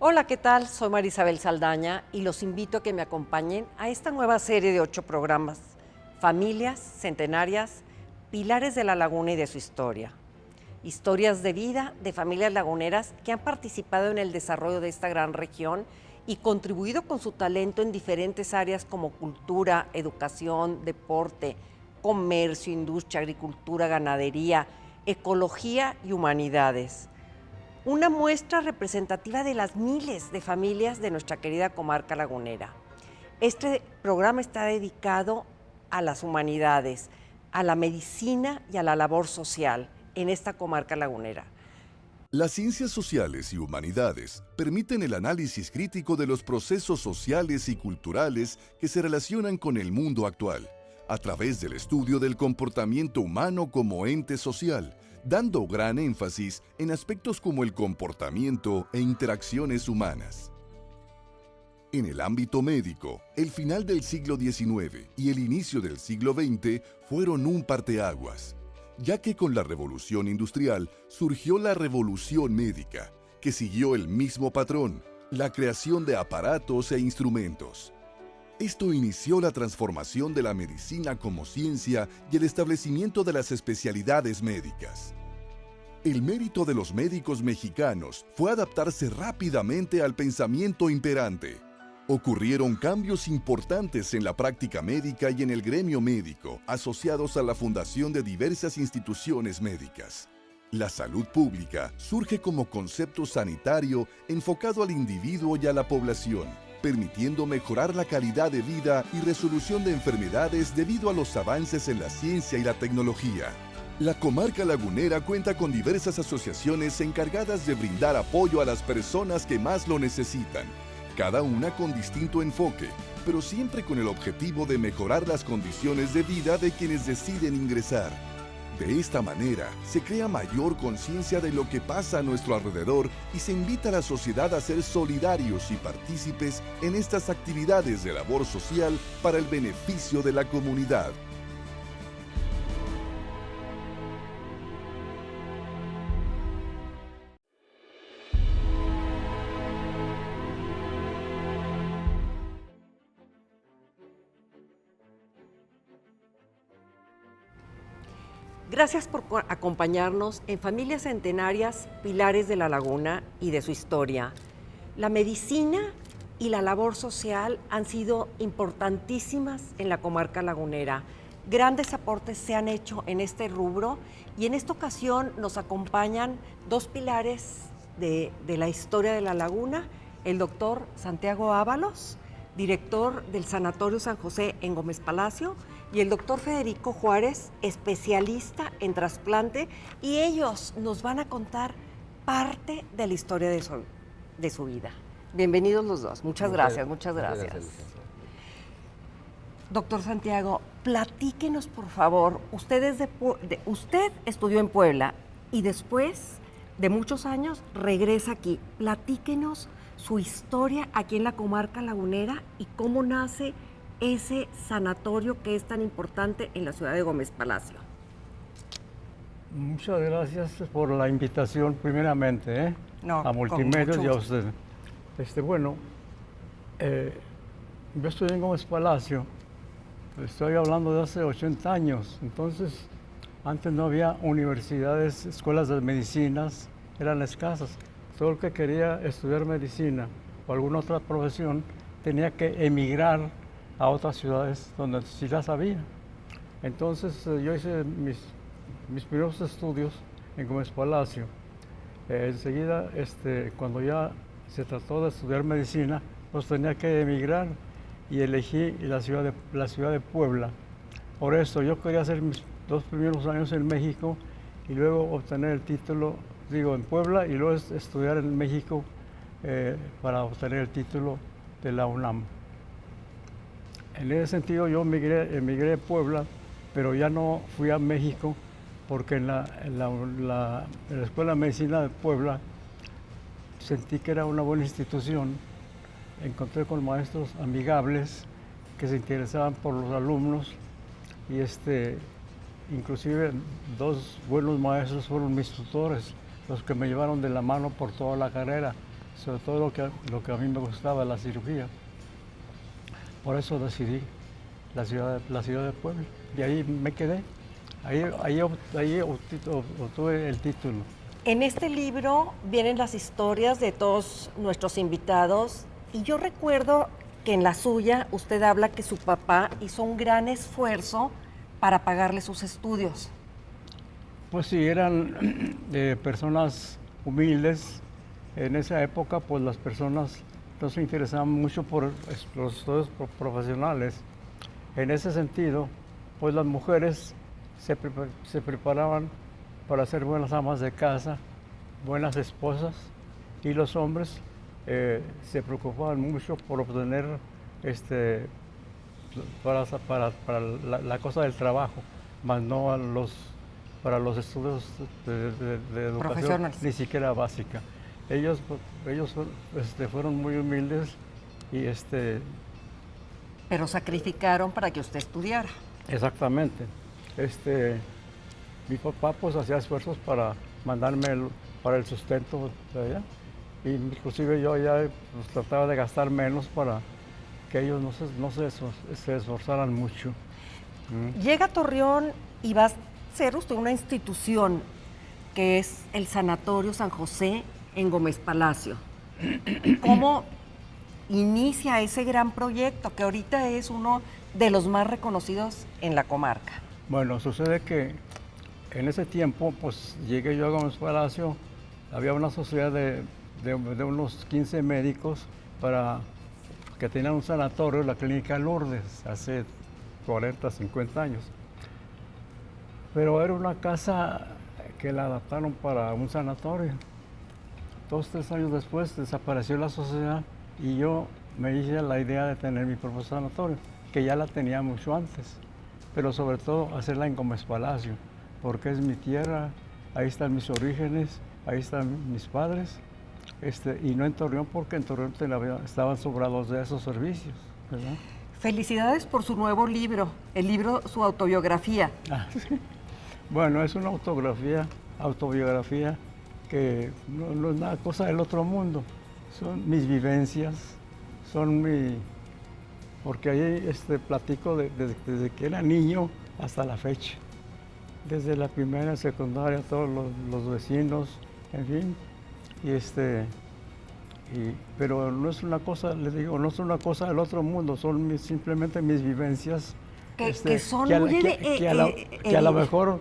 Hola, ¿qué tal? Soy Marisabel Saldaña y los invito a que me acompañen a esta nueva serie de 8 programas, Familias Centenarias, Pilares de la Laguna y de su historia. Historias de vida de familias laguneras que han participado en el desarrollo de esta gran región y contribuido con su talento en diferentes áreas como cultura, educación, deporte, comercio, industria, agricultura, ganadería, ecología y humanidades. Una muestra representativa de las miles de familias de nuestra querida comarca lagunera. Este programa está dedicado a las humanidades, a la medicina y a la labor social en esta comarca lagunera. Las ciencias sociales y humanidades permiten el análisis crítico de los procesos sociales y culturales que se relacionan con el mundo actual, a través del estudio del comportamiento humano como ente social, dando gran énfasis en aspectos como el comportamiento e interacciones humanas. En el ámbito médico, el final del siglo XIX y el inicio del siglo XX fueron un parteaguas, ya que con la revolución industrial surgió la revolución médica, que siguió el mismo patrón, la creación de aparatos e instrumentos. Esto inició la transformación de la medicina como ciencia y el establecimiento de las especialidades médicas. El mérito de los médicos mexicanos fue adaptarse rápidamente al pensamiento imperante. Ocurrieron cambios importantes en la práctica médica y en el gremio médico, asociados a la fundación de diversas instituciones médicas. La salud pública surge como concepto sanitario enfocado al individuo y a la población, permitiendo mejorar la calidad de vida y resolución de enfermedades debido a los avances en la ciencia y la tecnología. La comarca lagunera cuenta con diversas asociaciones encargadas de brindar apoyo a las personas que más lo necesitan, cada una con distinto enfoque, pero siempre con el objetivo de mejorar las condiciones de vida de quienes deciden ingresar. De esta manera, se crea mayor conciencia de lo que pasa a nuestro alrededor y se invita a la sociedad a ser solidarios y partícipes en estas actividades de labor social para el beneficio de la comunidad. Gracias por acompañarnos en Familias Centenarias, Pilares de la Laguna y de su historia. La medicina y la labor social han sido importantísimas en la comarca lagunera. Grandes aportes se han hecho en este rubro y en esta ocasión nos acompañan dos pilares de la historia de la laguna, el doctor Santiago Ábalos, director del Sanatorio San José en Gómez Palacio, y el doctor Federico Juárez, especialista en trasplante, y ellos nos van a contar parte de la historia de su vida. Bienvenidos los dos. Muchas gracias. Doctor Santiago, platíquenos, por favor. Usted estudió en Puebla y después de muchos años regresa aquí. Platíquenos su historia aquí en la comarca lagunera y cómo nace ese sanatorio que es tan importante en la ciudad de Gómez Palacio. Muchas gracias por la invitación, primeramente, a Multimedios y a usted. Yo estudié en Gómez Palacio, estoy hablando de hace 80 años, entonces antes no había universidades, escuelas de medicinas, eran escasas. Todo el que quería estudiar medicina o alguna otra profesión tenía que emigrar a otras ciudades donde sí las había. Entonces yo hice mis primeros estudios en Gómez Palacio. Enseguida, cuando ya se trató de estudiar medicina, pues tenía que emigrar y elegí la ciudad de Puebla. Por eso yo quería hacer mis 2 primeros años en México y luego obtener el título, en Puebla, y luego estudiar en México para obtener el título de la UNAM. En ese sentido yo emigré a Puebla, pero ya no fui a México porque en la Escuela de Medicina de Puebla sentí que era una buena institución. Encontré con maestros amigables que se interesaban por los alumnos y inclusive 2 buenos maestros fueron mis tutores, los que me llevaron de la mano por toda la carrera. sobre todo lo que a mí me gustaba, la cirugía. Por eso decidí la ciudad de Puebla. Y ahí me quedé. Ahí obtuve el título. En este libro vienen las historias de todos nuestros invitados y yo recuerdo que en la suya usted habla que su papá hizo un gran esfuerzo para pagarle sus estudios. Pues sí, eran personas humildes. En esa época, pues las personas no se interesaban mucho por los estudios profesionales. En ese sentido, pues las mujeres se preparaban para ser buenas amas de casa, buenas esposas, y los hombres se preocupaban mucho por obtener para la cosa del trabajo, más no para los estudios de educación, ni siquiera básica. Ellos fueron muy humildes y Pero sacrificaron para que usted estudiara. Exactamente. Mi papá pues hacía esfuerzos para mandarme para el sustento de allá, y inclusive yo ya pues, trataba de gastar menos para que ellos no se esforzaran mucho. Llega a Torreón y va a ser usted una institución que es el Sanatorio San José en Gómez Palacio. ¿Cómo inicia ese gran proyecto que ahorita es uno de los más reconocidos en la comarca? Bueno, sucede que en ese tiempo, pues llegué yo a Gómez Palacio, había una sociedad de unos 15 médicos que tenían un sanatorio, la Clínica Lourdes, hace 40, 50 años. Pero era una casa que la adaptaron para un sanatorio. 2, 3 años después desapareció la sociedad y yo me hice la idea de tener mi propio sanatorio, que ya la tenía mucho antes, pero sobre todo hacerla en Gómez Palacio, porque es mi tierra, ahí están mis orígenes, ahí están mis padres, y no en Torreón, porque en Torreón estaban sobrados de esos servicios, ¿verdad? Felicidades por su nuevo libro, el libro, su autobiografía. Sí. Bueno, es una autobiografía que no es una cosa del otro mundo, son mis vivencias, porque ahí platico desde que era niño hasta la fecha, desde la primaria, secundaria, todos los vecinos, en fin, pero no es una cosa, les digo, no es una cosa del otro mundo, son simplemente mis vivencias, Que son que muy a lo mejor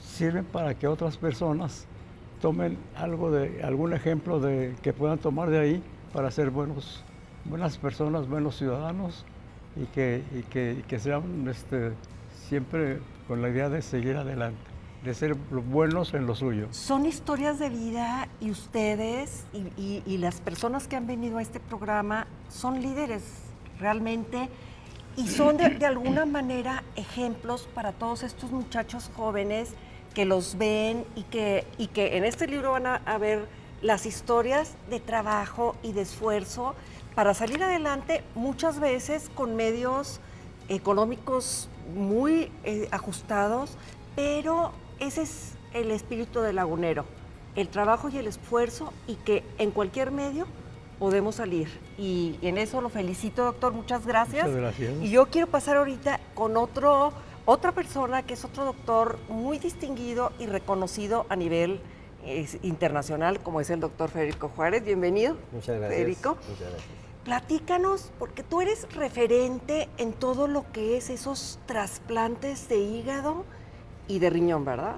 sirven para que otras personas tomen algún ejemplo que puedan tomar de ahí para ser buenas personas, buenos ciudadanos, y que sean siempre con la idea de seguir adelante, de ser buenos en lo suyo. Son historias de vida y ustedes y las personas que han venido a este programa son líderes realmente y son de alguna manera ejemplos para todos estos muchachos jóvenes que los ven y que en este libro van a ver las historias de trabajo y de esfuerzo para salir adelante, muchas veces con medios económicos muy ajustados, pero ese es el espíritu del lagunero, el trabajo y el esfuerzo, y que en cualquier medio podemos salir. Y en eso lo felicito, doctor, muchas gracias. Muchas gracias. Y yo quiero pasar ahorita con otra persona que es otro doctor muy distinguido y reconocido a nivel internacional, como es el doctor Federico Juárez. Bienvenido. Muchas gracias. Federico. Muchas gracias. Platícanos, porque tú eres referente en todo lo que es esos trasplantes de hígado y de riñón, ¿verdad?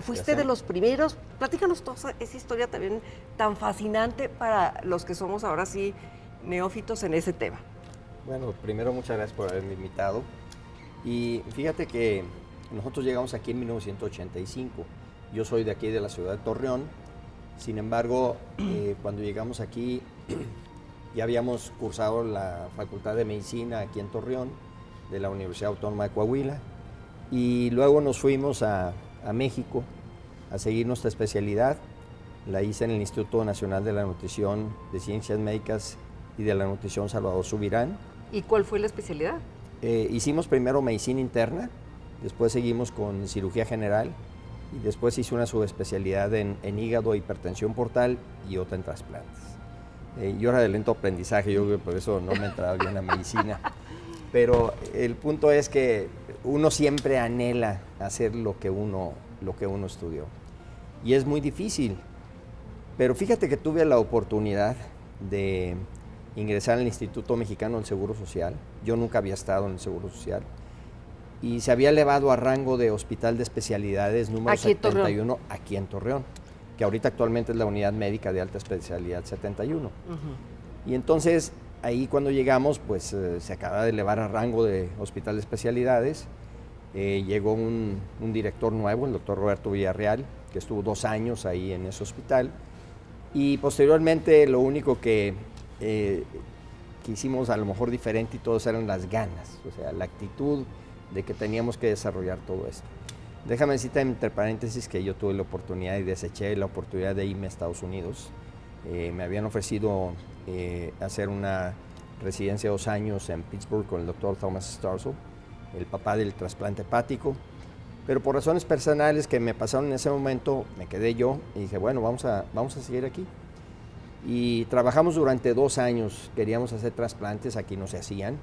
Fuiste de los primeros. Platícanos toda esa historia también tan fascinante para los que somos ahora sí neófitos en ese tema. Bueno, primero muchas gracias por haberme invitado. Y fíjate que nosotros llegamos aquí en 1985. Yo soy de aquí, de la ciudad de Torreón. Sin embargo, cuando llegamos aquí, ya habíamos cursado la Facultad de Medicina aquí en Torreón, de la Universidad Autónoma de Coahuila. Y luego nos fuimos a México a seguir nuestra especialidad. La hice en el Instituto Nacional de la Nutrición, de Ciencias Médicas y de la Nutrición Salvador Subirán. ¿Y cuál fue la especialidad? Hicimos primero medicina interna, después seguimos con cirugía general y después hice una subespecialidad en hígado, hipertensión portal y otra en trasplantes. Yo era de lento aprendizaje, yo creo que por eso no me entraba bien la medicina. Pero el punto es que uno siempre anhela hacer lo que uno estudió. Y es muy difícil. Pero fíjate que tuve la oportunidad de ingresar al Instituto Mexicano del Seguro Social. Yo nunca había estado en el Seguro Social. Y se había elevado a rango de hospital de especialidades número Aquí en 71 aquí en Torreón, que ahorita actualmente es la unidad médica de alta especialidad 71. Y entonces ahí cuando llegamos, pues se acaba de elevar a rango de hospital de especialidades. Llegó un director nuevo, el doctor Roberto Villarreal, que estuvo 2 años ahí en ese hospital. Y posteriormente lo único que hicimos a lo mejor diferente y todos eran las ganas, o sea, la actitud de que teníamos que desarrollar todo esto. Déjame decirte entre paréntesis que yo tuve la oportunidad y deseché la oportunidad de irme a Estados Unidos. Me habían ofrecido hacer una residencia de 2 años en Pittsburgh con el doctor Thomas Starzl, el papá del trasplante hepático, pero por razones personales que me pasaron en ese momento, me quedé yo y dije, bueno, vamos a seguir aquí. Y trabajamos durante 2 años, queríamos hacer trasplantes, aquí no se hacían,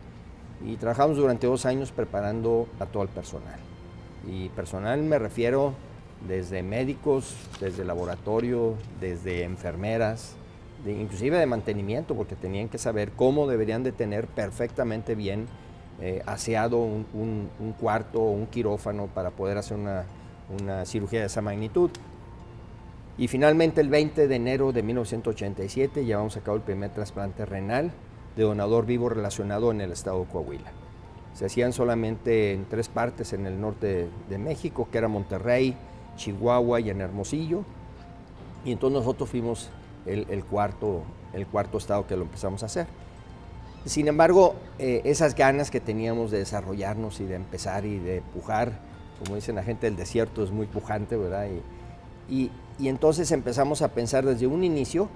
y trabajamos durante 2 años preparando a todo el personal. Y personal me refiero desde médicos, desde laboratorio, desde enfermeras, inclusive de mantenimiento, porque tenían que saber cómo deberían de tener perfectamente bien aseado un cuarto o un quirófano para poder hacer una cirugía de esa magnitud. Y finalmente el 20 de enero de 1987 llevamos a cabo el primer trasplante renal de donador vivo relacionado en el estado de Coahuila. Se hacían solamente en 3 partes en el norte de México, que era Monterrey, Chihuahua y en Hermosillo. Y entonces nosotros fuimos el cuarto estado que lo empezamos a hacer. Sin embargo, esas ganas que teníamos de desarrollarnos y de empezar y de pujar, como dicen la gente, el desierto es muy pujante, ¿verdad? Y entonces empezamos a pensar desde un inicio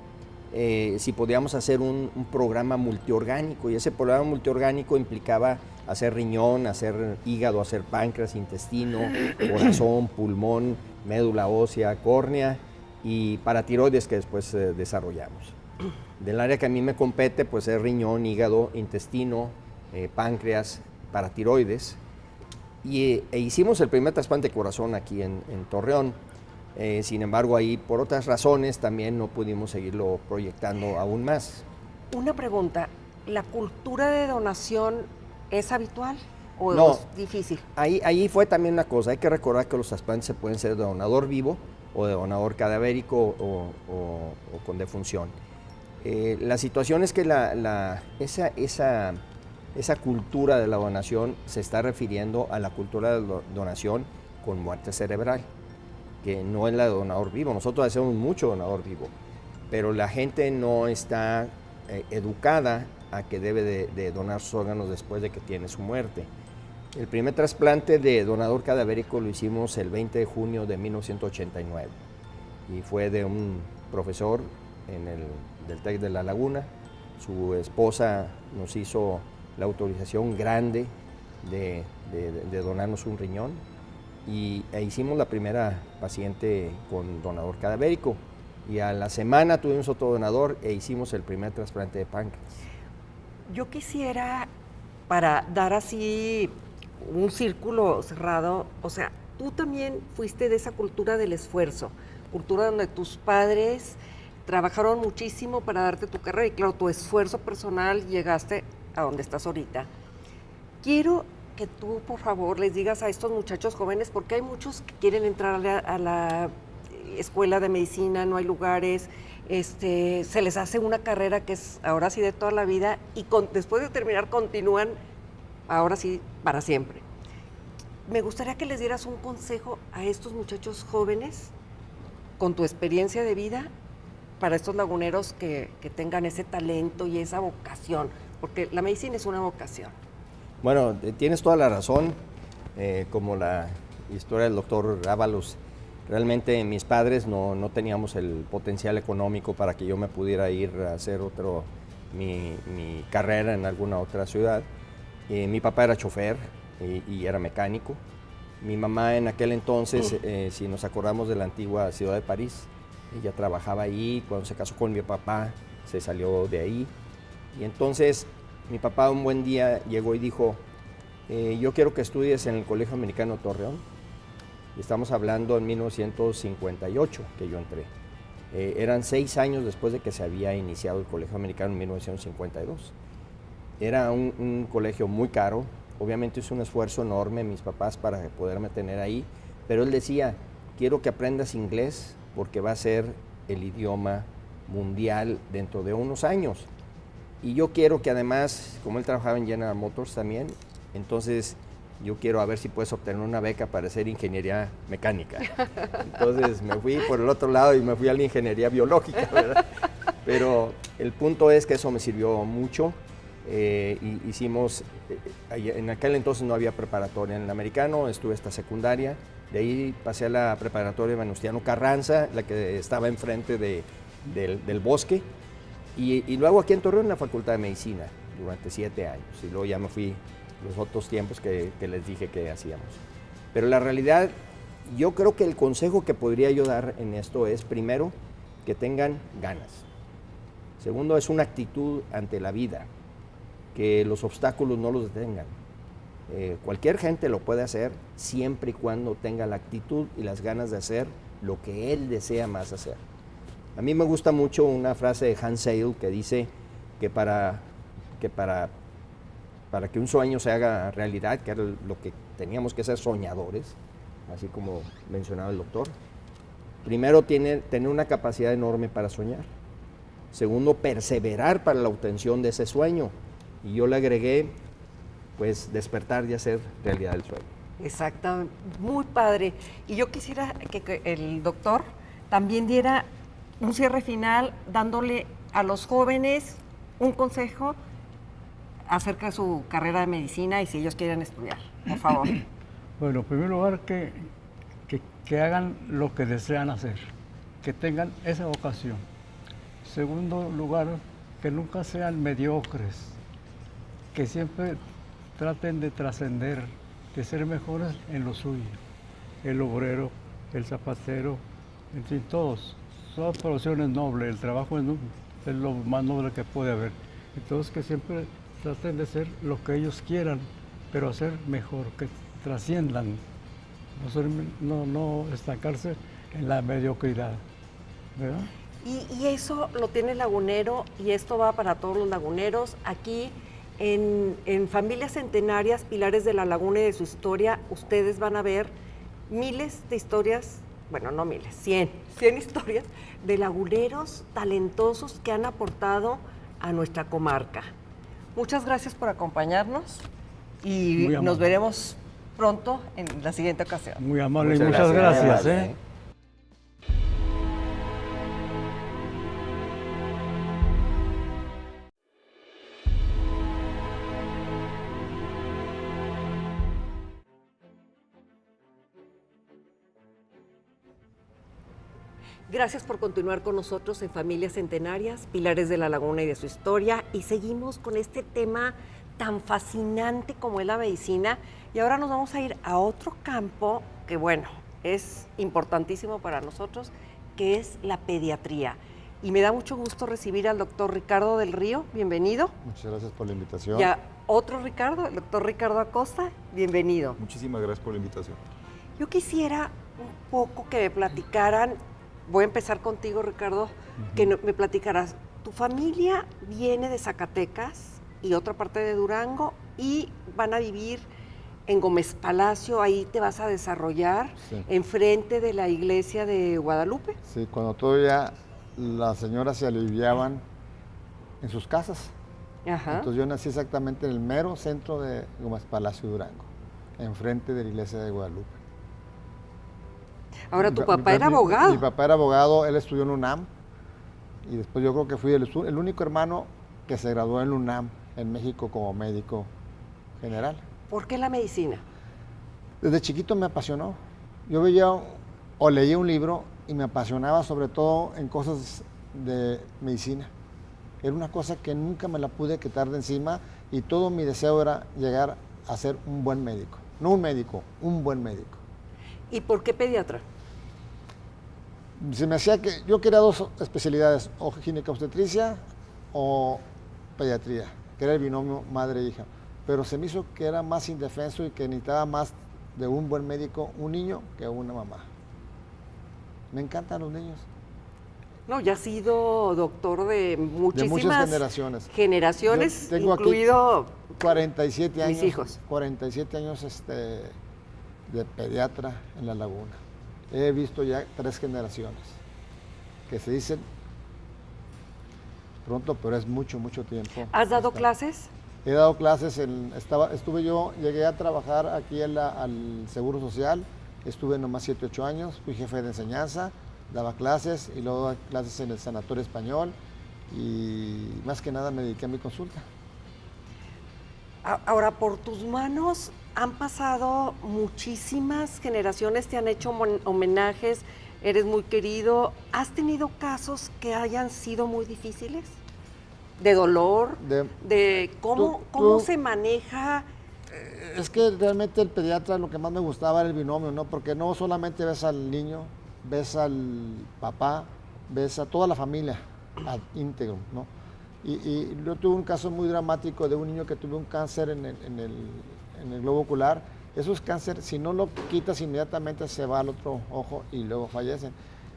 si podíamos hacer un programa multiorgánico, y ese programa multiorgánico implicaba hacer riñón, hacer hígado, hacer páncreas, intestino, corazón, pulmón, médula ósea, córnea y paratiroides que después desarrollamos. Del área que a mí me compete, pues es riñón, hígado, intestino, páncreas, paratiroides. E hicimos el primer trasplante de corazón aquí en Torreón. Sin embargo, ahí por otras razones también no pudimos seguirlo proyectando aún más. Una pregunta, ¿la cultura de donación es habitual o No, es difícil? Ahí fue también una cosa, hay que recordar que los trasplantes se pueden ser de donador vivo o de donador cadavérico o con defunción. La situación es que esa cultura de la donación se está refiriendo a la cultura de donación con muerte cerebral, que no es la de donador vivo. Nosotros hacemos mucho donador vivo, pero la gente no está educada a que debe de donar sus órganos después de que tiene su muerte. El primer trasplante de donador cadavérico lo hicimos el 20 de junio de 1989 y fue de un profesor del TEC de La Laguna. Su esposa nos hizo la autorización grande de donarnos un riñón e hicimos la primera paciente con donador cadavérico, y a la semana tuvimos otro donador e hicimos el primer trasplante de páncreas. Yo quisiera, para dar así un círculo cerrado, o sea, tú también fuiste de esa cultura del esfuerzo, cultura donde tus padres trabajaron muchísimo para darte tu carrera y claro, tu esfuerzo personal llegaste a donde estás ahorita. Quiero que tú, por favor, les digas a estos muchachos jóvenes, porque hay muchos que quieren entrar a la escuela de medicina, no hay lugares, se les hace una carrera que es ahora sí de toda la vida y después de terminar continúan ahora sí para siempre. Me gustaría que les dieras un consejo a estos muchachos jóvenes con tu experiencia de vida para estos laguneros que tengan ese talento y esa vocación, porque la medicina es una vocación. Bueno, tienes toda la razón, como la historia del doctor Ábalos. Realmente mis padres no teníamos el potencial económico para que yo me pudiera ir a hacer mi carrera en alguna otra ciudad. Mi papá era chofer y era mecánico. Mi mamá en aquel entonces, si nos acordamos de la antigua ciudad de París, ella trabajaba ahí. Cuando se casó con mi papá, se salió de ahí. Y entonces mi papá un buen día llegó y dijo, yo quiero que estudies en el Colegio Americano Torreón. Y estamos hablando en 1958 que yo entré. Eran 6 años después de que se había iniciado el Colegio Americano en 1952. Era un colegio muy caro, obviamente es un esfuerzo enorme mis papás para poderme tener ahí, pero él decía, quiero que aprendas inglés porque va a ser el idioma mundial dentro de unos años. Y yo quiero que además, como él trabajaba en General Motors también, entonces yo quiero a ver si puedes obtener una beca para hacer ingeniería mecánica. Entonces me fui por el otro lado y me fui a la ingeniería biológica, ¿verdad? Pero el punto es que eso me sirvió mucho. Hicimos, en aquel entonces no había preparatoria en el americano, estuve hasta secundaria, de ahí pasé a la preparatoria Venustiano Carranza, la que estaba enfrente del bosque, y luego aquí en Torreón en la Facultad de Medicina durante 7 años, y luego ya me fui los otros tiempos que les dije que hacíamos. Pero la realidad, yo creo que el consejo que podría yo dar en esto es, primero, que tengan ganas. Segundo, es una actitud ante la vida, que los obstáculos no los detengan. Cualquier gente lo puede hacer siempre y cuando tenga la actitud y las ganas de hacer lo que él desea más hacer. A mí me gusta mucho una frase de Hans Seidel que dice que para que un sueño se haga realidad, que era lo que teníamos que ser soñadores, así como mencionaba el doctor, primero tener una capacidad enorme para soñar. Segundo, perseverar para la obtención de ese sueño. Y yo le agregué, pues, despertar y hacer realidad el sueño. Exactamente, muy padre. Y yo quisiera que el doctor también diera un cierre final dándole a los jóvenes un consejo acerca de su carrera de medicina y si ellos quieren estudiar, por favor. Bueno, en primer lugar, que hagan lo que desean hacer, que tengan esa vocación. Segundo lugar, que nunca sean mediocres, que siempre traten de trascender, de ser mejores en lo suyo. El obrero, el zapatero, en fin, todos. Toda profesión es noble, el trabajo es lo más noble que puede haber. Entonces que siempre traten de ser lo que ellos quieran, pero hacer mejor, que trasciendan, no estancarse en la mediocridad, ¿verdad? Y eso lo tiene el Lagunero y esto va para todos los laguneros. Aquí en Familias Centenarias, Pilares de la Laguna y de su historia, ustedes van a ver miles de historias, bueno, no miles, 100 historias de laguneros talentosos que han aportado a nuestra comarca. Muchas gracias por acompañarnos y nos veremos pronto en la siguiente ocasión. Muy amable y muchas gracias. Gracias por continuar con nosotros en Familias Centenarias, Pilares de la Laguna y de su historia. Y seguimos con este tema tan fascinante como es la medicina. Y ahora nos vamos a ir a otro campo que, bueno, es importantísimo para nosotros, que es la pediatría. Y me da mucho gusto recibir al doctor Ricardo del Río. Bienvenido. Muchas gracias por la invitación. Y a otro Ricardo, el doctor Ricardo Acosta. Bienvenido. Muchísimas gracias por la invitación. Yo quisiera un poco que me platicaran. Voy a empezar contigo, Ricardo, que me platicarás. Tu familia viene de Zacatecas y otra parte de Durango y van a vivir en Gómez Palacio, ahí te vas a desarrollar, sí, enfrente de la iglesia de Guadalupe. Sí, cuando todavía las señoras se aliviaban en sus casas. Ajá. Entonces yo nací exactamente en el mero centro de Gómez Palacio, Durango, enfrente de la iglesia de Guadalupe. Ahora, tu papá era abogado. Mi papá era abogado, él estudió en UNAM y después yo creo que fui el único hermano que se graduó en UNAM, en México, como médico general. ¿Por qué la medicina? Desde chiquito me apasionó. Yo veía o leía un libro y me apasionaba sobre todo en cosas de medicina. Era una cosa que nunca me la pude quitar de encima y todo mi deseo era llegar a ser un buen médico. No un médico, un buen médico. ¿Y por qué pediatra? Se me hacía que yo quería dos especialidades, o ginecobstetricia o pediatría, que era el binomio madre-hija. Pero se me hizo que era más indefenso y que necesitaba más de un buen médico un niño que una mamá. Me encantan los niños. No, ya has sido doctor de muchísimas muchas generaciones. generaciones, Yo tengo aquí incluido 47 años. mis hijos. 47 años de pediatra en La Laguna. He visto ya 3 generaciones que se dicen pronto, pero es mucho, mucho tiempo. ¿Has dado clases? He dado clases, llegué a trabajar aquí al Seguro Social, estuve nomás 7, 8 años, fui jefe de enseñanza, daba clases y luego daba clases en el Sanatorio Español y más que nada me dediqué a mi consulta. Ahora, por tus manos han pasado muchísimas generaciones, te han hecho homenajes, eres muy querido. ¿Has tenido casos que hayan sido muy difíciles? ¿De dolor? ¿De cómo se maneja? Es que realmente el pediatra lo que más me gustaba era el binomio, ¿no? Porque no solamente ves al niño, ves al papá, ves a toda la familia, ad íntegro, ¿no? Y yo tuve un caso muy dramático de un niño que tuvo un cáncer en el globo ocular. Esos cáncer, si no lo quitas inmediatamente, se va al otro ojo y luego fallecen.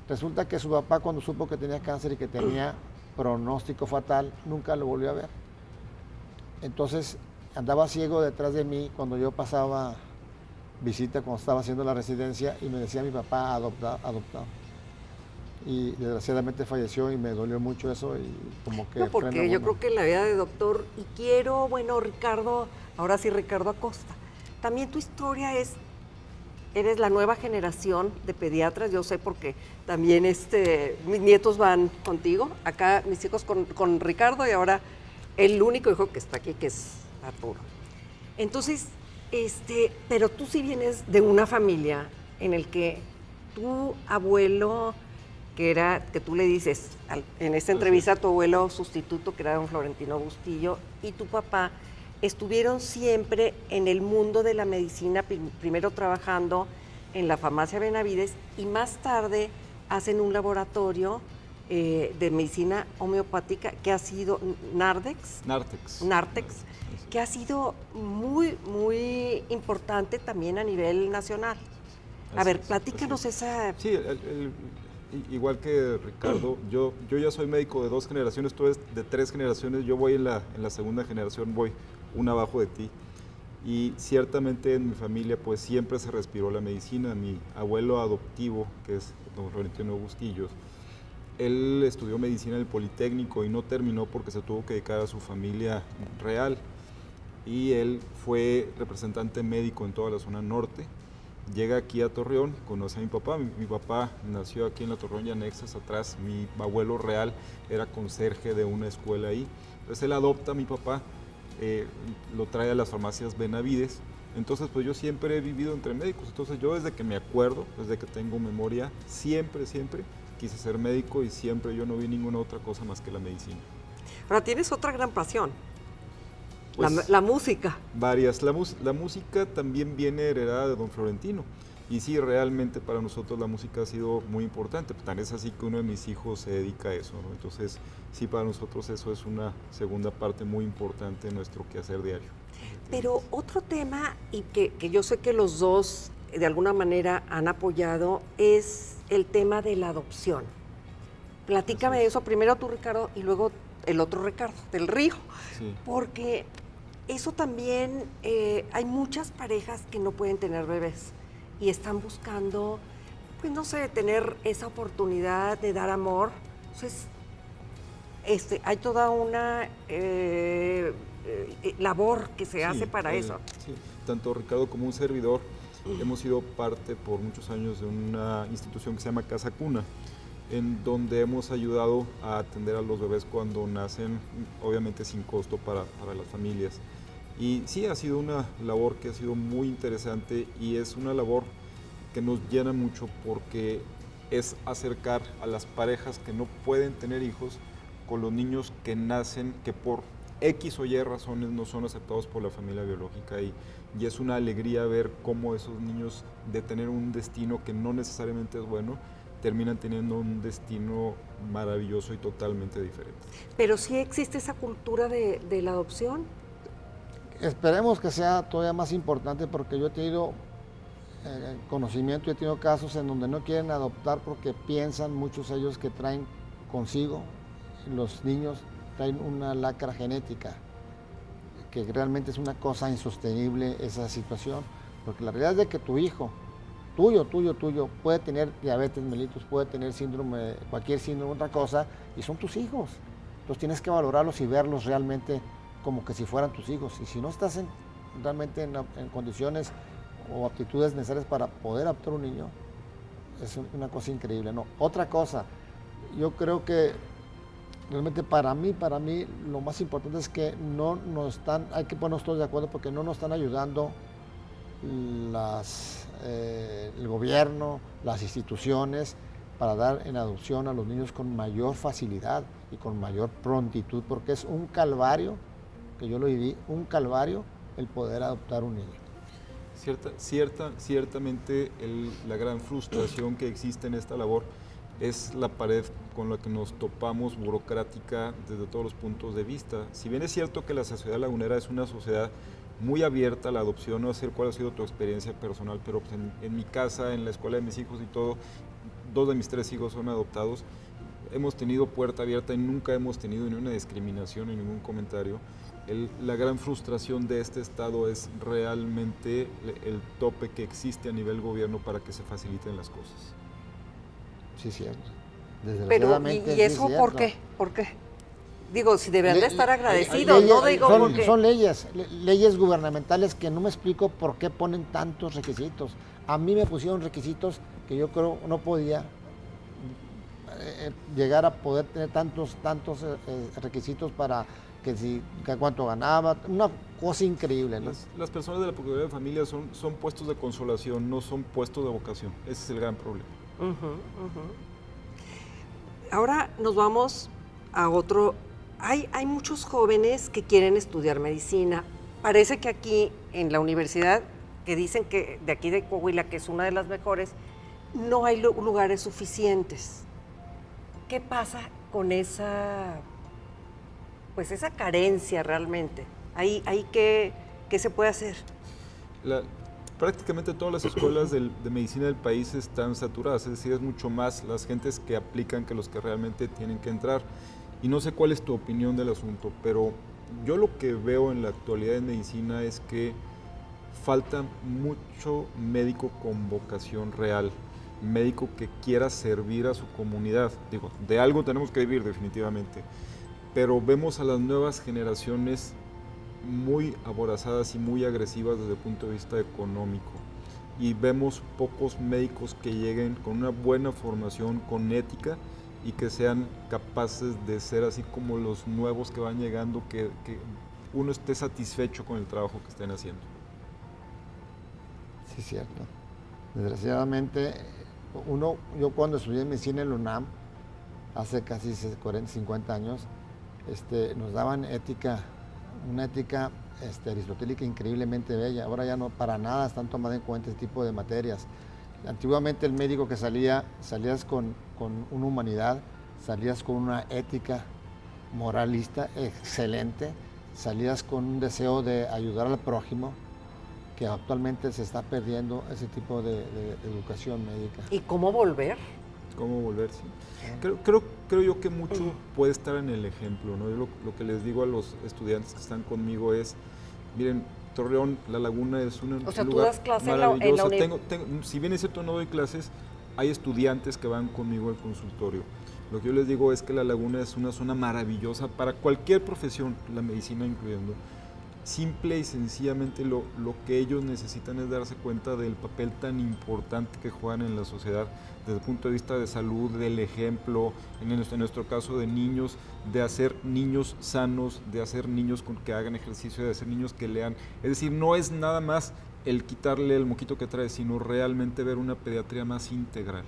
Resulta que su papá, cuando supo que tenía cáncer y que tenía pronóstico fatal, nunca lo volvió a ver. Entonces, andaba ciego detrás de mí cuando yo pasaba visita, cuando estaba haciendo la residencia, y me decía mi papá adoptado. Y desgraciadamente falleció y me dolió mucho eso y como que... No, porque yo creo que en la vida de doctor, y quiero, bueno, Ricardo, ahora sí Ricardo Acosta, también tu historia eres la nueva generación de pediatras, yo sé porque también mis nietos van contigo, acá mis hijos con Ricardo y ahora el único hijo que está aquí que es Arturo. Entonces, pero tú sí vienes de una familia en el que tu abuelo, que tú le dices en esta entrevista a tu abuelo sustituto, que era don Florentino Bustillo, y tu papá, estuvieron siempre en el mundo de la medicina, primero trabajando en la farmacia Benavides y más tarde hacen un laboratorio de medicina homeopática que ha sido Nartex, que ha sido muy, muy importante también a nivel nacional. A ver, platícanos esa... Sí, igual que Ricardo, yo ya soy médico de 2 generaciones, tú eres de 3 generaciones, yo voy en la segunda generación, voy una abajo de ti. Y ciertamente en mi familia pues siempre se respiró la medicina. Mi abuelo adoptivo, que es don Florentino Bustillos, él estudió medicina en el Politécnico y no terminó porque se tuvo que dedicar a su familia real. Y él fue representante médico en toda la zona norte. Llega aquí a Torreón, conoce a mi papá. Mi papá nació aquí en la Torreón y anexas atrás. Mi abuelo real era conserje de una escuela ahí. Entonces él adopta a mi papá, lo trae a las farmacias Benavides. Entonces pues yo siempre he vivido entre médicos. Entonces yo desde que me acuerdo, desde que tengo memoria, siempre quise ser médico y siempre yo no vi ninguna otra cosa más que la medicina. Ahora tienes otra gran pasión. Pues, la música. Varias. La música también viene heredada de don Florentino. Y sí, realmente para nosotros la música ha sido muy importante. Tan es así que uno de mis hijos se dedica a eso, ¿no? Entonces, sí, para nosotros eso es una segunda parte muy importante de nuestro quehacer diario. Pero otro tema, y que yo sé que los dos de alguna manera han apoyado, es el tema de la adopción. Platícame de eso, primero tú, Ricardo, y luego el otro Ricardo, del Río. Sí. Porque eso también, hay muchas parejas que no pueden tener bebés y están buscando, pues no sé, tener esa oportunidad de dar amor. Entonces, hay toda una labor que se hace para eso. Sí, tanto Ricardo como un servidor hemos sido parte por muchos años de una institución que se llama Casa Cuna, en donde hemos ayudado a atender a los bebés cuando nacen, obviamente sin costo para las familias. Y sí, ha sido una labor que ha sido muy interesante y es una labor que nos llena mucho porque es acercar a las parejas que no pueden tener hijos con los niños que nacen, que por X o Y razones no son aceptados por la familia biológica y es una alegría ver cómo esos niños, de tener un destino que no necesariamente es bueno, terminan teniendo un destino maravilloso y totalmente diferente. Pero sí existe esa cultura de la adopción. Esperemos que sea todavía más importante porque yo he tenido conocimiento, he tenido casos en donde no quieren adoptar porque piensan muchos de ellos que traen consigo, los niños traen una lacra genética, que realmente es una cosa insostenible esa situación, porque la realidad es de que tu hijo, tuyo, puede tener diabetes mellitus, puede tener síndrome, cualquier síndrome, otra cosa, y son tus hijos. Entonces tienes que valorarlos y verlos realmente como que si fueran tus hijos. Y si no estás realmente en condiciones o aptitudes necesarias para poder adoptar un niño, es una cosa increíble. No, otra cosa, yo creo que realmente para mí, lo más importante es que no nos están, hay que ponernos todos de acuerdo porque no nos están ayudando el gobierno, las instituciones, para dar en adopción a los niños con mayor facilidad y con mayor prontitud, porque es un calvario, que yo lo viví, un calvario el poder adoptar un niño. Ciertamente la gran frustración que existe en esta labor es la pared con la que nos topamos burocrática desde todos los puntos de vista. Si bien es cierto que la sociedad lagunera es una sociedad muy abierta a la adopción, no sé cuál ha sido tu experiencia personal, pero pues en mi casa, en la escuela de mis hijos y todo, 2 de mis 3 hijos son adoptados, hemos tenido puerta abierta y nunca hemos tenido ni una discriminación ni ningún comentario. La gran frustración de este estado es realmente el tope que existe a nivel gobierno para que se faciliten las cosas. Sí, cierto. Pero, ¿y eso sí, por qué? ¿Por qué? Digo, si deberían de estar agradecidos, no digo porque... Son leyes gubernamentales que no me explico por qué ponen tantos requisitos. A mí me pusieron requisitos que yo creo no podía llegar a poder tener tantos requisitos para que cuánto ganaba, una cosa increíble, ¿no? Las personas de la Procuraduría de Familia son puestos de consolación, no son puestos de vocación. Ese es el gran problema. Ahora nos vamos a otro. Hay muchos jóvenes que quieren estudiar medicina. Parece que aquí en la universidad, que dicen que de aquí de Coahuila, que es una de las mejores, no hay lugares suficientes. ¿Qué pasa con esa carencia realmente? ¿Ahí qué se puede hacer? Prácticamente todas las escuelas de medicina del país están saturadas, es decir, es mucho más las gentes que aplican que los que realmente tienen que entrar. Y no sé cuál es tu opinión del asunto, pero yo lo que veo en la actualidad en medicina es que falta mucho médico con vocación real, médico que quiera servir a su comunidad. Digo, de algo tenemos que vivir definitivamente, pero vemos a las nuevas generaciones muy aborazadas y muy agresivas desde el punto de vista económico. Y vemos pocos médicos que lleguen con una buena formación, con ética, y que sean capaces de ser así como los nuevos que van llegando, que uno esté satisfecho con el trabajo que estén haciendo. Sí, es cierto. Desgraciadamente, yo cuando estudié medicina en la UNAM, hace casi 40, 50 años, nos daban una ética aristotélica increíblemente bella. Ahora ya no para nada están tomadas en cuenta este tipo de materias. Antiguamente el médico que salías con una humanidad, salías con una ética moralista excelente, salías con un deseo de ayudar al prójimo, que actualmente se está perdiendo ese tipo de educación médica. ¿Y cómo volver? ¿Cómo volver? Sí. Creo yo que mucho puede estar en el ejemplo, ¿no? Yo lo que les digo a los estudiantes que están conmigo es, miren, Torreón, La Laguna es un lugar tú das clase maravilloso. Si bien es cierto, no doy clases, hay estudiantes que van conmigo al consultorio. Lo que yo les digo es que La Laguna es una zona maravillosa para cualquier profesión, la medicina incluyendo. Simple y sencillamente lo que ellos necesitan es darse cuenta del papel tan importante que juegan en la sociedad desde el punto de vista de salud, del ejemplo, en nuestro caso de niños, de hacer niños sanos, de hacer niños que hagan ejercicio, de hacer niños que lean. Es decir, no es nada más el quitarle el moquito que trae, sino realmente ver una pediatría más integral.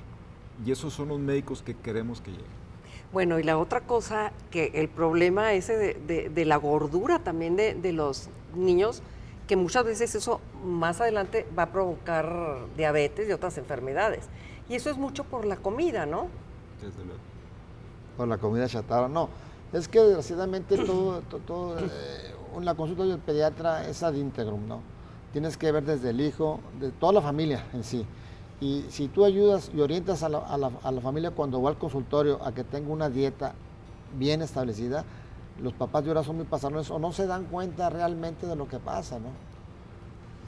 Y esos son los médicos que queremos que lleguen. Bueno, y la otra cosa, que el problema ese de la gordura también de los niños, que muchas veces eso más adelante va a provocar diabetes y otras enfermedades. Y eso es mucho por la comida, ¿no? Desde luego. Por la comida chatarra, no. Es que desgraciadamente la consulta del pediatra es ad integrum, ¿no? Tienes que ver desde el hijo, de toda la familia en sí. Y si tú ayudas y orientas a la familia cuando va al consultorio a que tenga una dieta bien establecida, los papás de ahora son muy pasarones o no se dan cuenta realmente de lo que pasa, ¿no?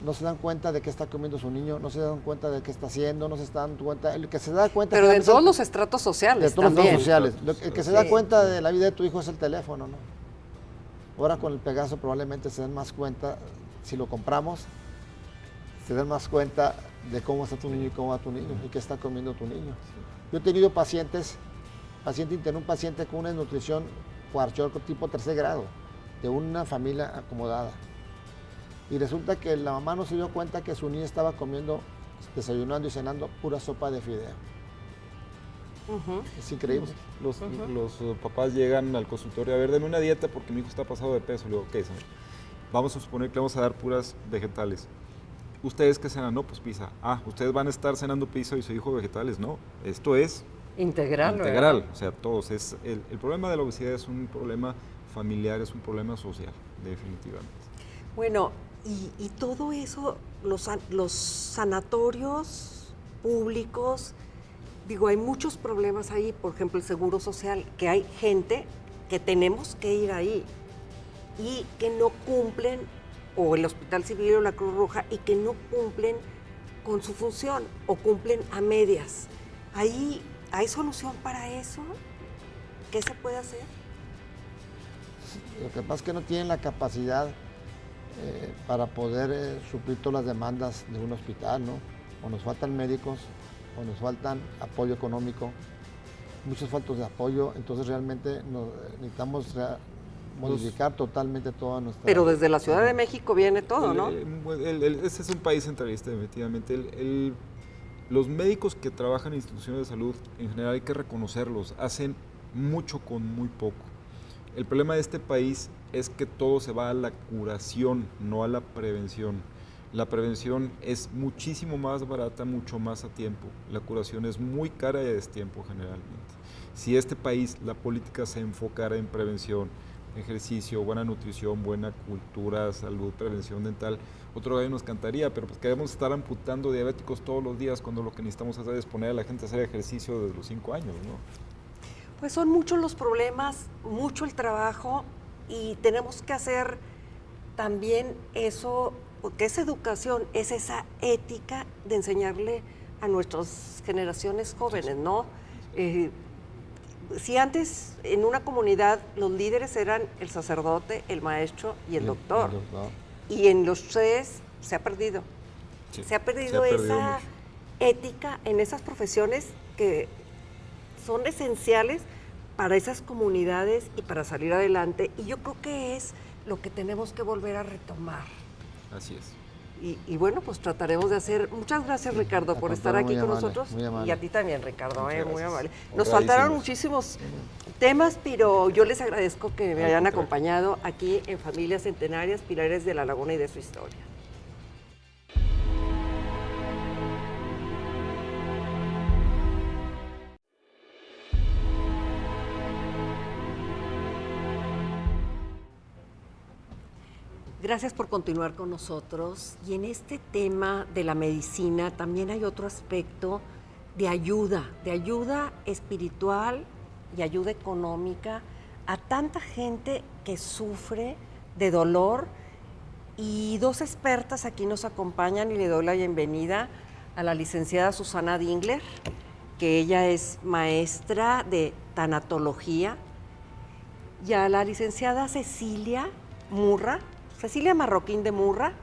No se dan cuenta de qué está comiendo su niño, no se dan cuenta de qué está haciendo, no se dan cuenta, el que se da cuenta... Pero de todos los estratos sociales de todos los también. estratos sociales. El que se da cuenta de la vida de tu hijo es el teléfono, ¿no? Ahora con el Pegaso probablemente se den más cuenta, si lo compramos, se den más cuenta de cómo está tu niño y cómo va tu niño y qué está comiendo tu niño. Yo he tenido un paciente con una desnutrición cuarchorco tipo 3er grado, de una familia acomodada. Y resulta que la mamá no se dio cuenta que su niña estaba comiendo, desayunando y cenando pura sopa de fideo. Es increíble. Los papás llegan al consultorio, a ver, deme una dieta porque mi hijo está pasado de peso. Le digo, ok, señor, vamos a suponer que le vamos a dar puras vegetales. ¿Ustedes qué cenan? No, pues pizza. Ah, ustedes van a estar cenando pizza y su hijo vegetales. No, esto es Integral. integral, o sea, todos. El problema de la obesidad es un problema familiar, es un problema social, definitivamente. Bueno, y todo eso, los sanatorios públicos, digo, hay muchos problemas ahí, por ejemplo, el Seguro Social, que hay gente que tenemos que ir ahí y que no cumplen, o el Hospital Civil o la Cruz Roja, y que no cumplen con su función o cumplen a medias. ¿Ahí hay solución para eso? ¿Qué se puede hacer? Lo que pasa es que no tienen la capacidad para poder suplir todas las demandas de un hospital, ¿no? O nos faltan médicos, o nos faltan apoyo económico, muchos faltos de apoyo, entonces realmente necesitamos modificar totalmente toda nuestra... Pero desde la Ciudad de México viene todo, ¿no? Ese es un país centralista, definitivamente. Los médicos que trabajan en instituciones de salud, en general hay que reconocerlos, hacen mucho con muy poco. El problema de este país es que todo se va a la curación, no a la prevención. La prevención es muchísimo más barata, mucho más a tiempo. La curación es muy cara y a destiempo generalmente. Si este país, la política se enfocara en prevención, ejercicio, buena nutrición, buena cultura, salud, prevención dental, otro gallo nos cantaría, pero pues queremos estar amputando diabéticos todos los días cuando lo que necesitamos hacer es poner a la gente a hacer ejercicio desde los 5 años, ¿no? Pues son muchos los problemas, mucho el trabajo, y tenemos que hacer también eso, porque esa educación es esa ética de enseñarle a nuestras generaciones jóvenes, ¿no? Si antes en una comunidad los líderes eran el sacerdote, el maestro y el doctor, y en los 3 se ha perdido. Sí, Se ha perdido esa mucho. ética en esas profesiones que son esenciales para esas comunidades y para salir adelante, y yo creo que es lo que tenemos que volver a retomar. Así es. Y bueno, pues trataremos de hacer. Muchas gracias, Ricardo, por estar aquí con nosotros. muy Y a ti también, Ricardo, Muchas muy gracias. amable. Nos faltaron muchísimos temas, pero yo les agradezco que me hayan acompañado aquí en Familias Centenarias, Pilares de la Laguna y de su historia. Gracias por continuar con nosotros. Y en este tema de la medicina también hay otro aspecto de ayuda espiritual y ayuda económica a tanta gente que sufre de dolor. Y 2 expertas aquí nos acompañan, y le doy la bienvenida a la licenciada Susana Dingler, que ella es maestra de tanatología, y a la licenciada Cecilia Marroquín de Murra,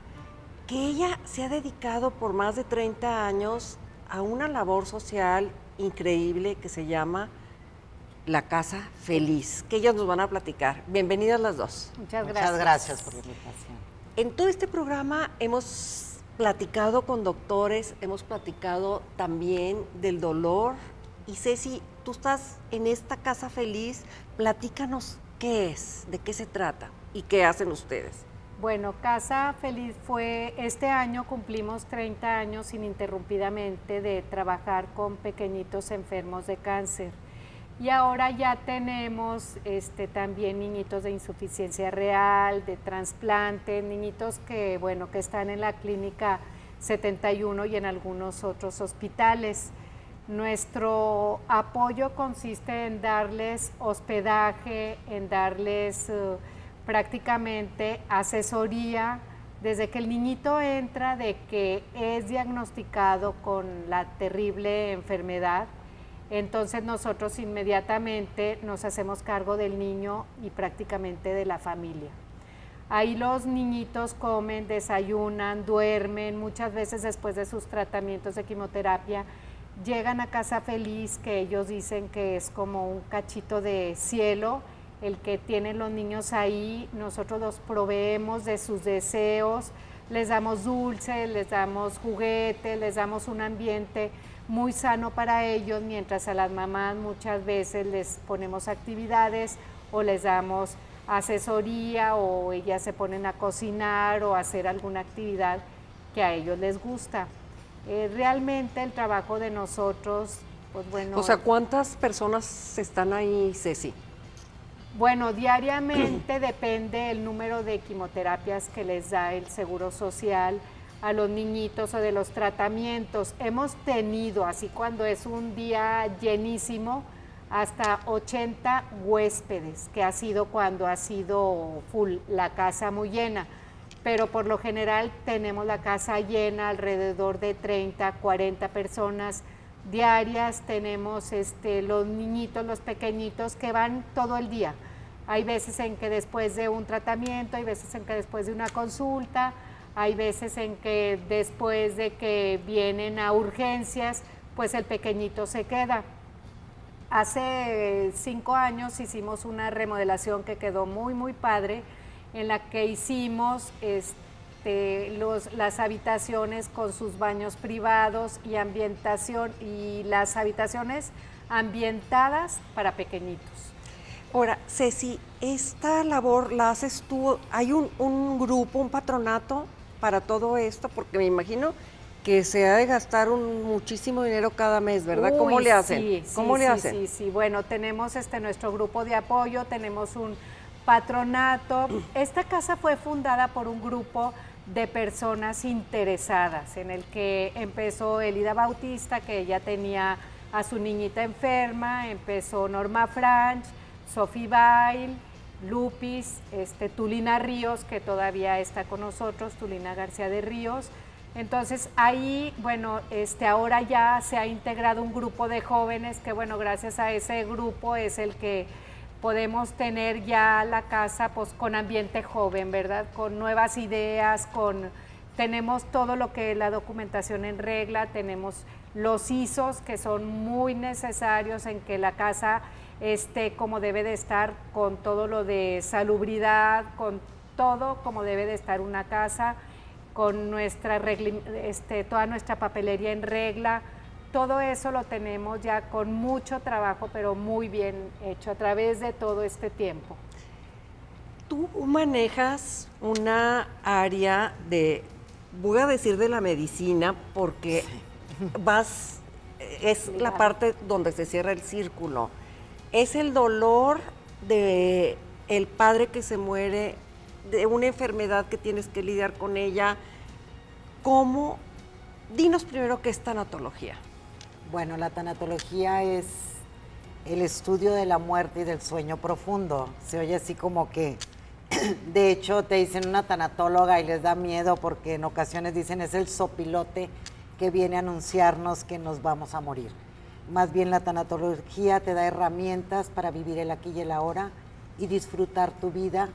que ella se ha dedicado por más de 30 años a una labor social increíble que se llama La Casa Feliz, que ellas nos van a platicar. Bienvenidas las 2. Muchas gracias por la invitación. En todo este programa hemos platicado con doctores, hemos platicado también del dolor. Y Ceci, tú estás en esta Casa Feliz, platícanos qué es, de qué se trata y qué hacen ustedes. Bueno, Casa Feliz este año cumplimos 30 años ininterrumpidamente de trabajar con pequeñitos enfermos de cáncer. Y ahora ya tenemos también niñitos de insuficiencia real, de trasplante, niñitos que están en la clínica 71 y en algunos otros hospitales. Nuestro apoyo consiste en darles hospedaje, en darles prácticamente asesoría desde que el niñito entra, de que es diagnosticado con la terrible enfermedad. Entonces nosotros inmediatamente nos hacemos cargo del niño y prácticamente de la familia. Ahí los niñitos comen, desayunan, duermen, muchas veces después de sus tratamientos de quimioterapia llegan a Casa Feliz, que ellos dicen que es como un cachito de cielo, el que tienen los niños ahí. Nosotros los proveemos de sus deseos, les damos dulces, les damos juguetes, les damos un ambiente muy sano para ellos, mientras a las mamás muchas veces les ponemos actividades o les damos asesoría, o ellas se ponen a cocinar o a hacer alguna actividad que a ellos les gusta. Realmente el trabajo de nosotros, pues bueno... O sea, ¿cuántas personas están ahí, Ceci? Bueno, diariamente depende el número de quimioterapias que les da el Seguro Social a los niñitos o de los tratamientos. Hemos tenido, así cuando es un día llenísimo, hasta 80 huéspedes, que ha sido cuando ha sido full, la casa muy llena. Pero por lo general tenemos la casa llena, alrededor de 30, 40 personas diarias. Tenemos los niñitos, los pequeñitos que van todo el día. Hay veces en que después de un tratamiento, hay veces en que después de una consulta, hay veces en que después de que vienen a urgencias, pues el pequeñito se queda. Hace 5 años hicimos una remodelación que quedó muy, muy padre, en la que hicimos las habitaciones con sus baños privados y ambientación, y las habitaciones ambientadas para pequeñitos. Ahora, Ceci, esta labor la haces tú, ¿hay un grupo, un patronato para todo esto? Porque me imagino que se ha de gastar muchísimo dinero cada mes, ¿verdad? Uy, ¿Cómo le hacen? Sí, ¿Cómo le hacen? Sí. Bueno, tenemos nuestro grupo de apoyo, tenemos un patronato. Esta casa fue fundada por un grupo de personas interesadas, en el que empezó Elida Bautista, que ella tenía a su niñita enferma, empezó Norma Franch, Sophie Bail, Lupis, Tulina Ríos, que todavía está con nosotros, Tulina García de Ríos. Entonces ahí, bueno, ahora ya se ha integrado un grupo de jóvenes que, bueno, gracias a ese grupo es el que podemos tener ya la casa pues con ambiente joven, ¿verdad? Con nuevas ideas, tenemos todo lo que es la documentación en regla, tenemos los ISOs que son muy necesarios en que la casa esté como debe de estar, con todo lo de salubridad, con todo como debe de estar una casa, con toda nuestra papelería en regla. Todo eso lo tenemos ya con mucho trabajo, pero muy bien hecho a través de todo este tiempo. Tú manejas una área voy a decir de la medicina, porque es la parte donde se cierra el círculo. Es el dolor de el padre que se muere, de una enfermedad que tienes que lidiar con ella. ¿Cómo? Dinos primero qué es tanatología. Bueno, la tanatología es el estudio de la muerte y del sueño profundo. Se oye así como que, de hecho, te dicen una tanatóloga y les da miedo porque en ocasiones dicen es el sopilote que viene a anunciarnos que nos vamos a morir. Más bien la tanatología te da herramientas para vivir el aquí y el ahora y disfrutar tu vida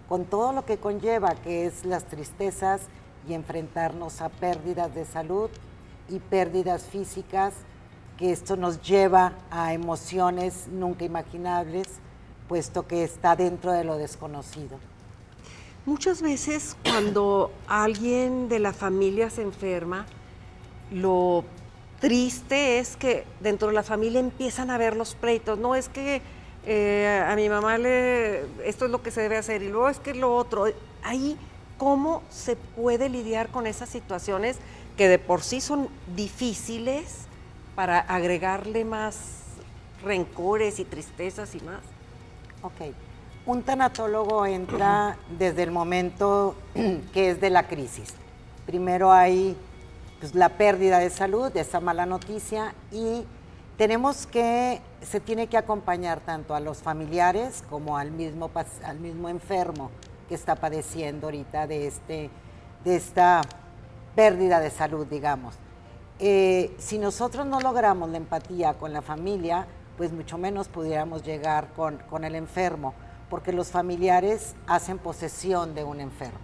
con todo lo que conlleva, que es las tristezas y enfrentarnos a pérdidas de salud y pérdidas físicas, que esto nos lleva a emociones nunca imaginables, puesto que está dentro de lo desconocido. Muchas veces cuando alguien de la familia se enferma, lo triste es que dentro de la familia empiezan a haber los pleitos. No es que a mi mamá esto es lo que se debe hacer y luego es que lo otro. Ahí, ¿cómo se puede lidiar con esas situaciones que de por sí son difíciles para agregarle más rencores y tristezas y más? Ok. Un tanatólogo entra desde el momento que es de la crisis. Primero hay pues, la pérdida de salud, de esa mala noticia, y se tiene que acompañar tanto a los familiares como al mismo enfermo que está padeciendo ahorita de esta pérdida de salud, digamos. Si nosotros no logramos la empatía con la familia, pues mucho menos pudiéramos llegar con el enfermo, porque los familiares hacen posesión de un enfermo,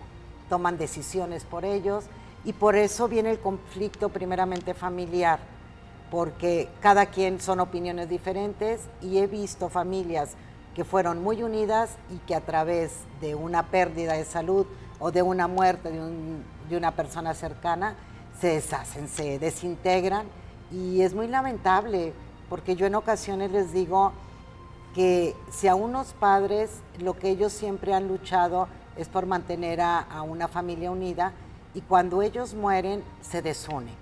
toman decisiones por ellos, y por eso viene el conflicto primeramente familiar, porque cada quien son opiniones diferentes, y he visto familias que fueron muy unidas y que a través de una pérdida de salud o de una muerte de una persona cercana se deshacen, se desintegran, y es muy lamentable, porque yo en ocasiones les digo que si a unos padres lo que ellos siempre han luchado es por mantener a una familia unida, y cuando ellos mueren se desunen.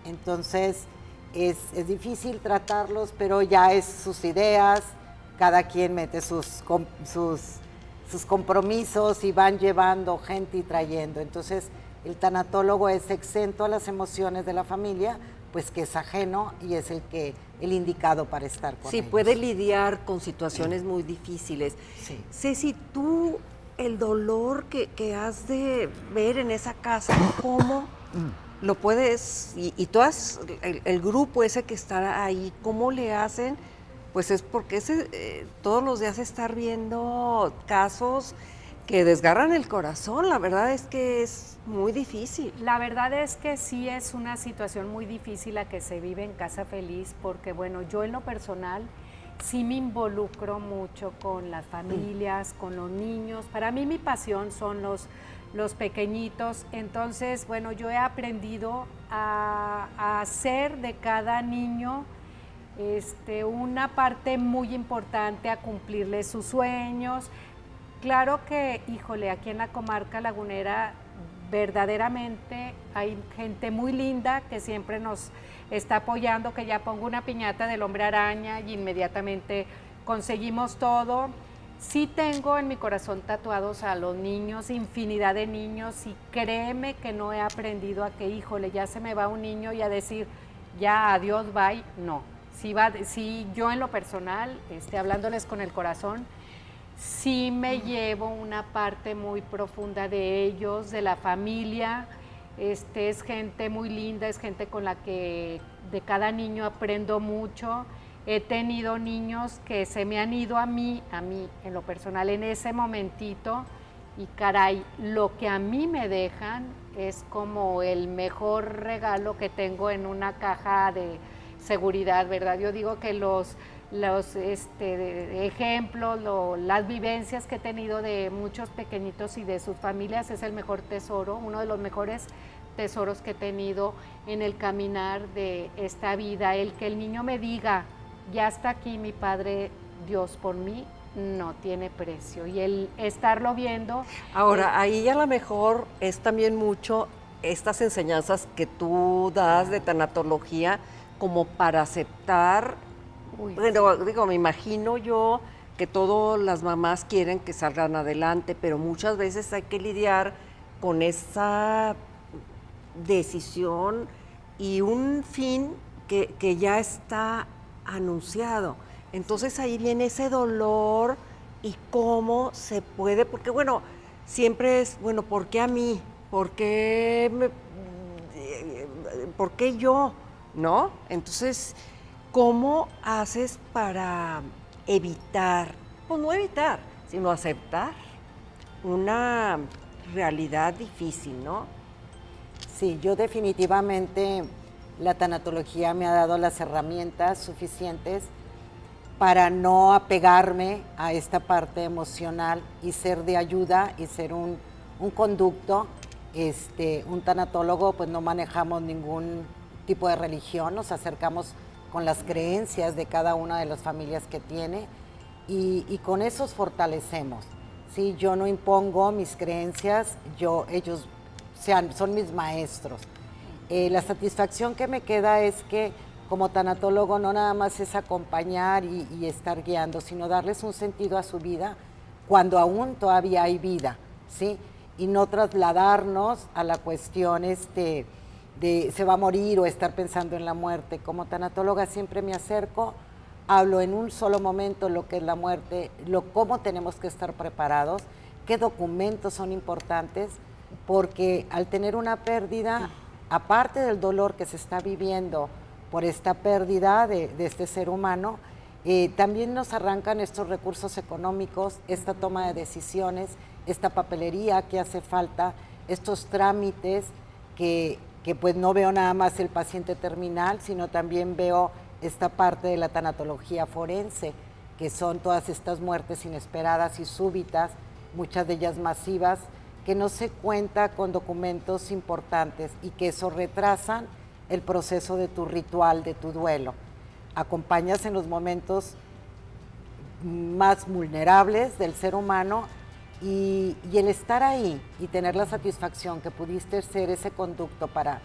Entonces es difícil tratarlos, pero ya es sus ideas, cada quien mete sus compromisos y van llevando gente y trayendo. Entonces el tanatólogo es exento a las emociones de la familia, pues que es ajeno y es el indicado para estar con ellos. Sí, puede lidiar con situaciones muy difíciles. Sí. Ceci, tú, el dolor que has de ver en esa casa, ¿cómo lo puedes, y todas, el grupo ese que está ahí, cómo le hacen? Pues es porque todos los días estar viendo casos que desgarran el corazón, la verdad es que es muy difícil. La verdad es que sí es una situación muy difícil la que se vive en Casa Feliz, porque bueno, yo en lo personal sí me involucro mucho con las familias, con los niños. Para mí mi pasión son los pequeñitos, entonces bueno, yo he aprendido a hacer de cada niño una parte muy importante, a cumplirle sus sueños. Claro que, híjole, aquí en la comarca lagunera verdaderamente hay gente muy linda que siempre nos está apoyando, que ya pongo una piñata del Hombre Araña y inmediatamente conseguimos todo. Sí tengo en mi corazón tatuados a los niños, infinidad de niños, y créeme que no he aprendido a que, híjole, ya se me va un niño y a decir, ya, adiós, bye, no. Sí, yo en lo personal, hablándoles con el corazón, sí me llevo una parte muy profunda de ellos, de la familia. Es gente muy linda, es gente con la que de cada niño aprendo mucho. He tenido niños que se me han ido a mí en lo personal en ese momentito, y caray, lo que a mí me dejan es como el mejor regalo que tengo en una caja de seguridad, ¿verdad? Yo digo que los ejemplos, las vivencias que he tenido de muchos pequeñitos y de sus familias es el mejor tesoro, uno de los mejores tesoros que he tenido en el caminar de esta vida. El que el niño me diga, ya está aquí mi Padre Dios por mí, no tiene precio. Y el estarlo viendo... Ahora, ahí a lo mejor es también mucho estas enseñanzas que tú das de tanatología, como para aceptar. Bueno, digo, me imagino yo que todas las mamás quieren que salgan adelante, pero muchas veces hay que lidiar con esa decisión y un fin que ya está anunciado. Entonces ahí viene ese dolor y cómo se puede, porque bueno, siempre es, bueno, ¿por qué a mí? ¿Por qué yo? ¿No? Entonces, ¿cómo haces para evitar, pues no evitar, sino aceptar una realidad difícil, ¿no? Sí, yo definitivamente la tanatología me ha dado las herramientas suficientes para no apegarme a esta parte emocional y ser de ayuda y ser un conducto. Un tanatólogo, pues no manejamos ningún tipo de religión, nos acercamos con las creencias de cada una de las familias que tiene y con esos fortalecemos. ¿sí? Yo no impongo mis creencias, ellos son mis maestros. La satisfacción que me queda es que como tanatólogo no nada más es acompañar y estar guiando, sino darles un sentido a su vida cuando aún todavía hay vida, ¿sí? Y no trasladarnos a la cuestión de se va a morir o estar pensando en la muerte. Como tanatóloga siempre me acerco, hablo en un solo momento lo que es la muerte, cómo tenemos que estar preparados, qué documentos son importantes, porque al tener una pérdida, aparte del dolor que se está viviendo por esta pérdida de este ser humano, también nos arrancan estos recursos económicos, esta toma de decisiones, esta papelería que hace falta, estos trámites que pues no veo nada más el paciente terminal, sino también veo esta parte de la tanatología forense, que son todas estas muertes inesperadas y súbitas, muchas de ellas masivas, que no se cuenta con documentos importantes y que eso retrasan el proceso de tu ritual, de tu duelo. Acompañas en los momentos más vulnerables del ser humano y el estar ahí y tener la satisfacción que pudiste ser ese conducto para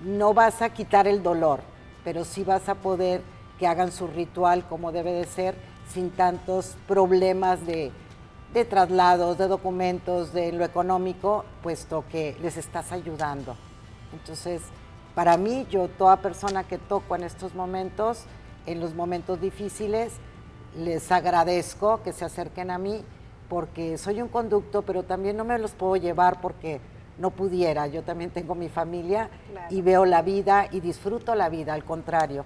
no vas a quitar el dolor, pero sí vas a poder que hagan su ritual como debe de ser, sin tantos problemas de traslados, de documentos, de lo económico, puesto que les estás ayudando. Entonces, para mí, toda persona que toco en estos momentos, en los momentos difíciles, les agradezco que se acerquen a mí, porque soy un conducto, pero también no me los puedo llevar porque no pudiera. Yo también tengo mi familia, claro, y veo la vida y disfruto la vida, al contrario.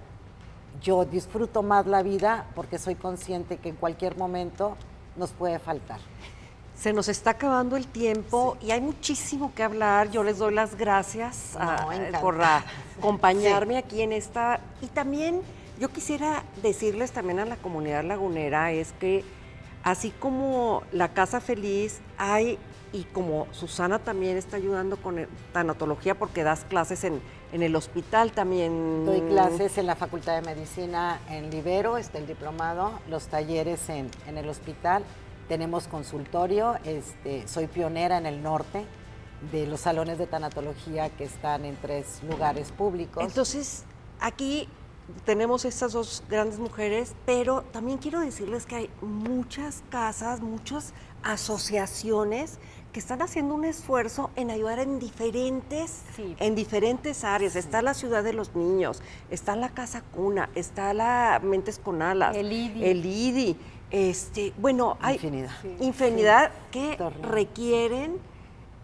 Yo disfruto más la vida porque soy consciente que en cualquier momento nos puede faltar. Se nos está acabando el tiempo, sí, y hay muchísimo que hablar. Yo les doy las gracias por acompañarme, sí, aquí en esta. Y también yo quisiera decirles también a la comunidad lagunera es que así como la Casa Feliz hay, y como Susana también está ayudando con tanatología porque das clases en el hospital también. Doy clases en la Facultad de Medicina en Libero, está el diplomado, los talleres en el hospital, tenemos consultorio, soy pionera en el norte de los salones de tanatología que están en 3 lugares públicos. Entonces, aquí tenemos estas 2 grandes mujeres, pero también quiero decirles que hay muchas casas, muchas asociaciones que están haciendo un esfuerzo en ayudar en diferentes áreas. Está la Ciudad de los Niños, está la Casa Cuna, está la Mentes con Alas, el IDI. Bueno, hay infinidad que requieren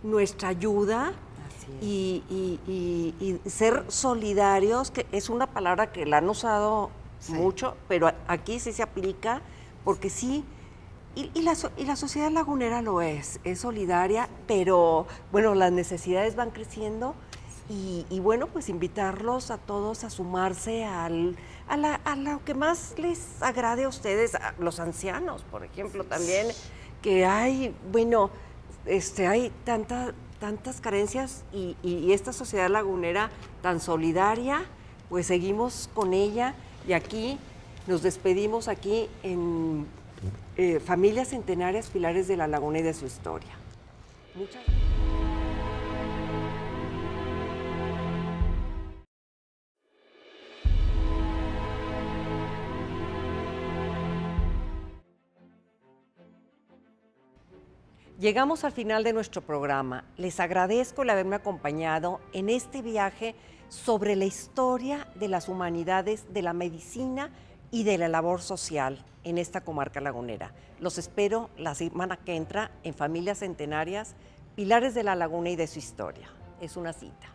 nuestra ayuda. Y ser solidarios, que es una palabra que la han usado mucho, pero aquí sí se aplica, porque sí, y la sociedad lagunera lo es solidaria, pero bueno, las necesidades van creciendo y bueno, pues invitarlos a todos a sumarse a lo que más les agrade a ustedes, a los ancianos, por ejemplo, también, que hay, bueno, hay tantas carencias y esta sociedad lagunera tan solidaria, pues seguimos con ella y aquí nos despedimos aquí en Familias Centenarias, Pilares de la Laguna y de su historia. Muchas gracias. Llegamos al final de nuestro programa. Les agradezco el haberme acompañado en este viaje sobre la historia de las humanidades, de la medicina y de la labor social en esta comarca lagunera. Los espero la semana que entra en Familias Centenarias, Pilares de la Laguna y de su historia. Es una cita.